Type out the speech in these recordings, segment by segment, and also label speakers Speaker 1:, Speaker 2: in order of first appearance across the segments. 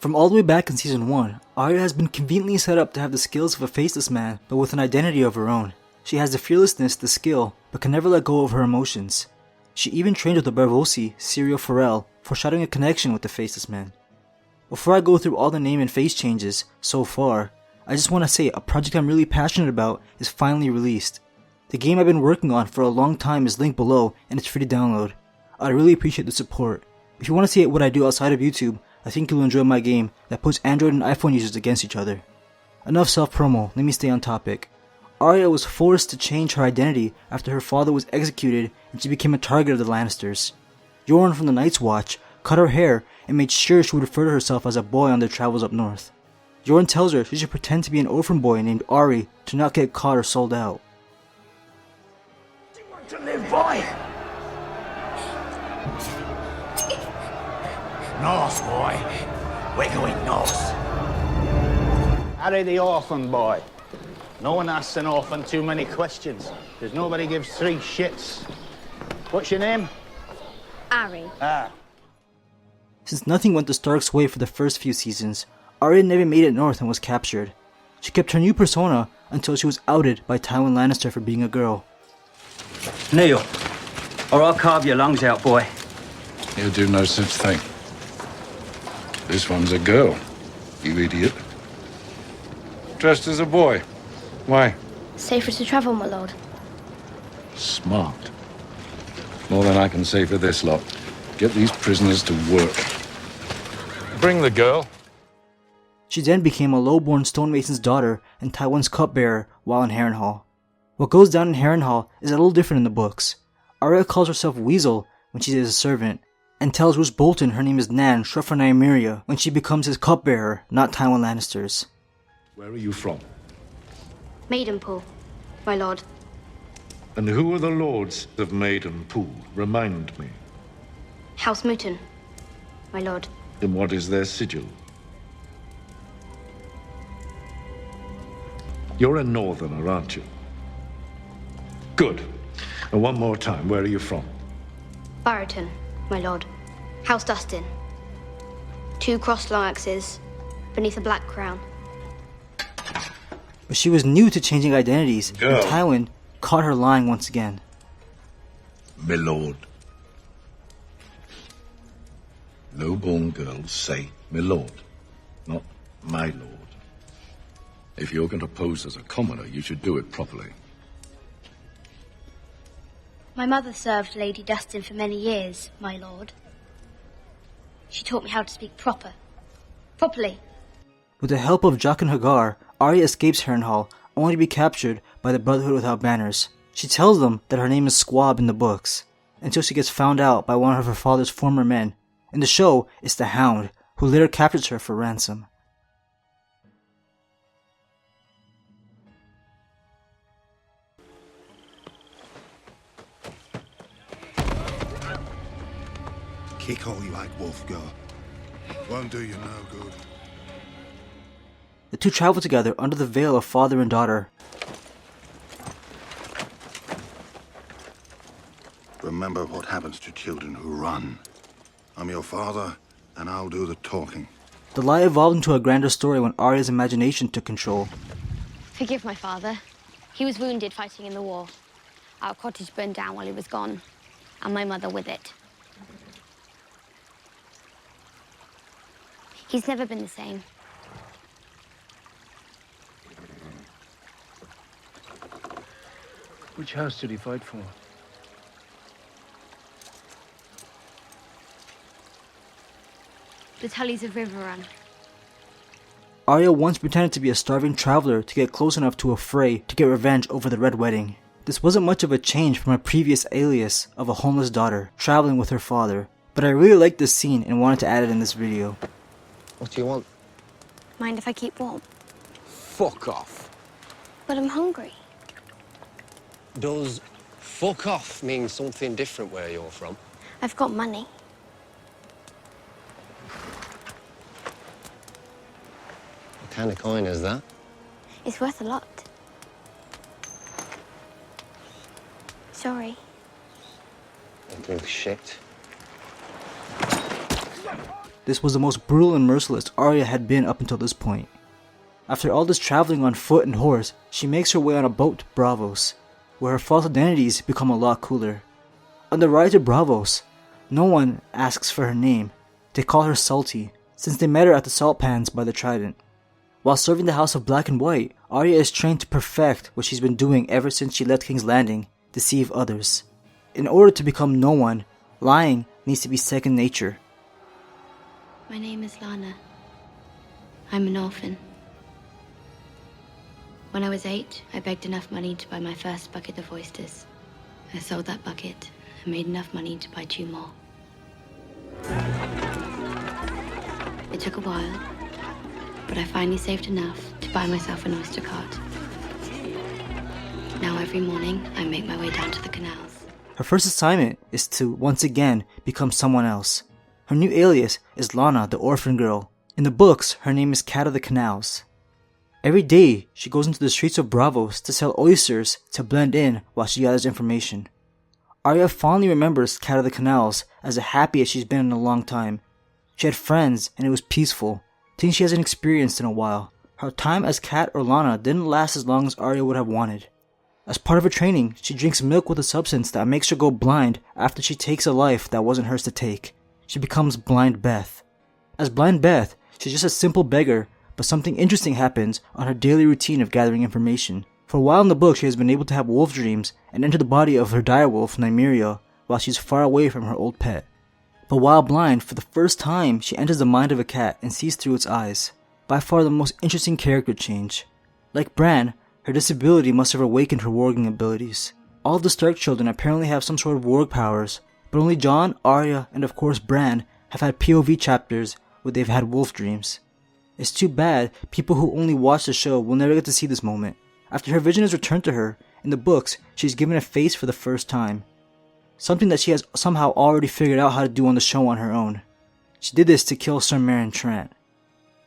Speaker 1: From all the way back in Season 1, Arya has been conveniently set up to have the skills of a faceless man, but with an identity of her own. She has the fearlessness, the skill, but can never let go of her emotions. She even trained with the Braavosi, Syrio Forel, foreshadowing a connection with the faceless man. Before I go through all the name and face changes so far, I just want to say a project I'm really passionate about is finally released. The game I've been working on for a long time is linked below and it's free to download. I'd really appreciate the support. If you want to see what I do outside of YouTube, I think you'll enjoy my game that puts Android and iPhone users against each other. Enough self-promo, let me stay on topic. Arya was forced to change her identity after her father was executed and she became a target of the Lannisters. Yoren from the Night's Watch cut her hair and made sure she would refer to herself as a boy on their travels up north. Yoren tells her she should pretend to be an orphan boy named Ari to not get caught or sold out.
Speaker 2: Do you want to live, boy? North, boy. We're going north.
Speaker 3: Harry the orphan boy. No one asks an orphan too many questions, because nobody gives three shits. What's your name?
Speaker 4: Ari.
Speaker 3: Ah.
Speaker 1: Since nothing went the Stark's way for the first few seasons, Arya never made it north and was captured. She kept her new persona until she was outed by Tywin Lannister for being a girl.
Speaker 5: Kneel, or I'll carve your lungs out, boy.
Speaker 6: He'll do no such thing. This one's a girl, you idiot. Dressed as a boy. Why?
Speaker 4: Safer to travel, my lord.
Speaker 6: Smart. More than I can say for this lot. Get these prisoners to work. Bring the girl.
Speaker 1: She then became a low-born stonemason's daughter and Tywin's cupbearer while in Harrenhal. What goes down in Harrenhal is a little different in the books. Arya calls herself Weasel when she is a servant, and tells Roose Bolton her name is Nan, short for Nymeria, when she becomes his cupbearer, not Tywin Lannister's.
Speaker 6: Where are you from?
Speaker 4: Maidenpool, my lord.
Speaker 6: And who are the lords of Maidenpool? Remind me.
Speaker 4: House Mooton, my lord.
Speaker 6: And what is their sigil? You're a northerner, aren't you? Good. And one more time, where are you from?
Speaker 4: Barrington, my lord. House Dustin. 2 crossed long axes beneath a black crown.
Speaker 1: But she was new to changing identities,
Speaker 6: Girl.
Speaker 1: and Tywin caught her lying once again.
Speaker 6: My lord. Low-born girls say my lord, not my lord. If you're going to pose as a commoner, you should do it properly.
Speaker 4: My mother served Lady Dustin for many years, my lord. She taught me how to speak properly.
Speaker 1: With the help of Jaqen H'ghar, Arya escapes Harrenhal, only to be captured by the Brotherhood without banners. She tells them that her name is Squab in the books, until she gets found out by one of her father's former men. In the show, it's the Hound, who later captures her for ransom.
Speaker 7: Kick all you like, Wolfgar. Won't do you no good.
Speaker 1: The two travel together under the veil of father and daughter.
Speaker 7: Remember what happens to children who run. I'm your father, and I'll do the talking.
Speaker 1: The lie evolved into a grander story when Arya's imagination took control.
Speaker 4: Forgive my father. He was wounded fighting in the war. Our cottage burned down while he was gone, and my mother with it. He's never been the same.
Speaker 5: Which house did he fight for?
Speaker 4: The Tullys of Riverrun.
Speaker 1: Arya once pretended to be a starving traveler to get close enough to a Frey to get revenge over the Red Wedding. This wasn't much of a change from her previous alias of a homeless daughter traveling with her father, but I really liked this scene and wanted to add it in this video.
Speaker 8: What do you want?
Speaker 4: Mind if I keep warm?
Speaker 8: Fuck off.
Speaker 4: But I'm hungry.
Speaker 8: Does fuck off mean something different where you're from?
Speaker 4: I've got money.
Speaker 8: What kind of coin is that?
Speaker 4: It's worth a lot. Sorry.
Speaker 8: You shit.
Speaker 1: this was the most brutal and merciless Arya had been up until this point. After all this traveling on foot and horse, she makes her way on a boat to Braavos, where her false identities become a lot cooler. On the ride to Braavos, no one asks for her name. They call her Salty, since they met her at the salt pans by the Trident. While serving the House of Black and White, Arya is trained to perfect what she's been doing ever since she left King's Landing: deceive others. In order to become no one, lying needs to be second nature.
Speaker 4: My name is Lana. I'm an orphan. When I was 8, I begged enough money to buy my first bucket of oysters. I sold that bucket and made enough money to buy 2 more. It took a while, but I finally saved enough to buy myself an oyster cart. Now every morning, I make my way down to the canals.
Speaker 1: Her first assignment is to, once again, become someone else. Her new alias is Lana, the orphan girl. In the books, her name is Cat of the Canals. Every day, she goes into the streets of Braavos to sell oysters to blend in while she gathers information. Arya fondly remembers Cat of the Canals as happy as she's been in a long time. She had friends and it was peaceful, things she hasn't experienced in a while. Her time as Cat or Lana didn't last as long as Arya would have wanted. As part of her training, she drinks milk with a substance that makes her go blind after she takes a life that wasn't hers to take. She becomes Blind Beth. As Blind Beth, she's just a simple beggar, but something interesting happens on her daily routine of gathering information. For a while in the book, she has been able to have wolf dreams and enter the body of her direwolf, Nymeria, while she's far away from her old pet. But while blind, for the first time, she enters the mind of a cat and sees through its eyes. By far the most interesting character change. Like Bran, her disability must have awakened her warging abilities. All of the Stark children apparently have some sort of warg powers, but only Jon, Arya, and of course Bran have had POV chapters where they've had wolf dreams. It's too bad people who only watch the show will never get to see this moment. After her vision is returned to her, in the books, she's given a face for the first time. Something that she has somehow already figured out how to do on the show on her own. She did this to kill Sir Meryn Trant.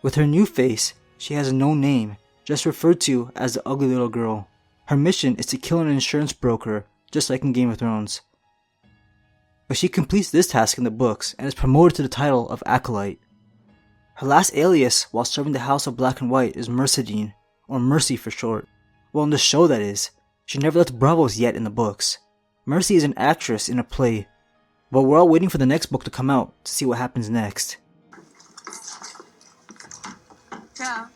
Speaker 1: With her new face, she has no name, just referred to as the ugly little girl. Her mission is to kill an insurance broker, just like in Game of Thrones. But she completes this task in the books and is promoted to the title of Acolyte. Her last alias while serving the House of Black and White is Mercedine, or Mercy for short. Well, in the show that is. She never left Braavos yet in the books. Mercy is an actress in a play, but we're all waiting for the next book to come out to see what happens next.
Speaker 9: Yeah.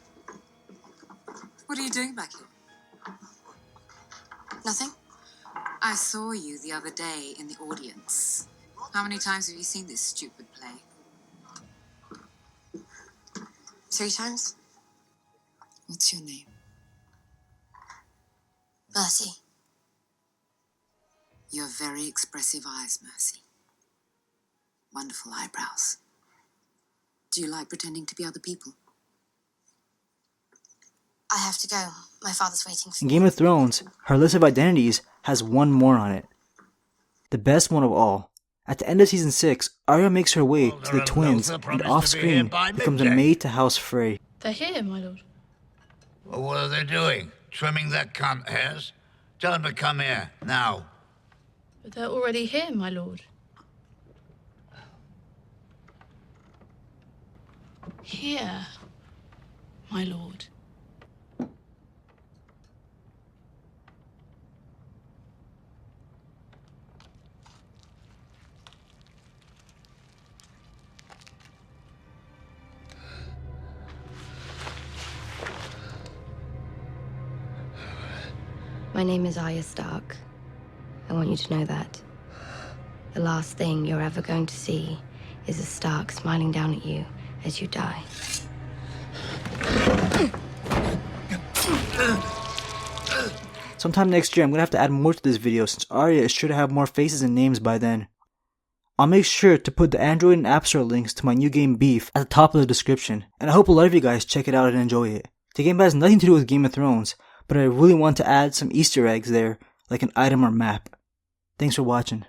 Speaker 9: What are you doing back here? Nothing. I saw you the other day in the audience. How many times have you seen this stupid play?
Speaker 10: 3 times.
Speaker 9: What's your name?
Speaker 10: Mercy.
Speaker 9: You have very expressive eyes, Mercy. Wonderful eyebrows. Do you like pretending to be other people?
Speaker 10: I have to go. My father's waiting for
Speaker 1: In
Speaker 10: me.
Speaker 1: Game of Thrones, her list of identities has one more on it. The best one of all. At the end of Season 6, Arya makes her way to the twins and off-screen becomes a maid to House Frey.
Speaker 11: They're here, my lord.
Speaker 2: Well, what are they doing? Trimming that cunt hairs? Tell them to come here, now.
Speaker 11: But they're already here, my lord. Here, my lord.
Speaker 4: My name is Arya Stark. I want you to know that. The last thing you're ever going to see is a Stark smiling down at you as you die.
Speaker 1: Sometime next year, I'm going to have to add more to this video since Arya is sure to have more faces and names by then. I'll make sure to put the Android and App Store links to my new game Beef at the top of the description, and I hope a lot of you guys check it out and enjoy it. The game has nothing to do with Game of Thrones, but I really want to add some Easter eggs there, like an item or map. Thanks for watching.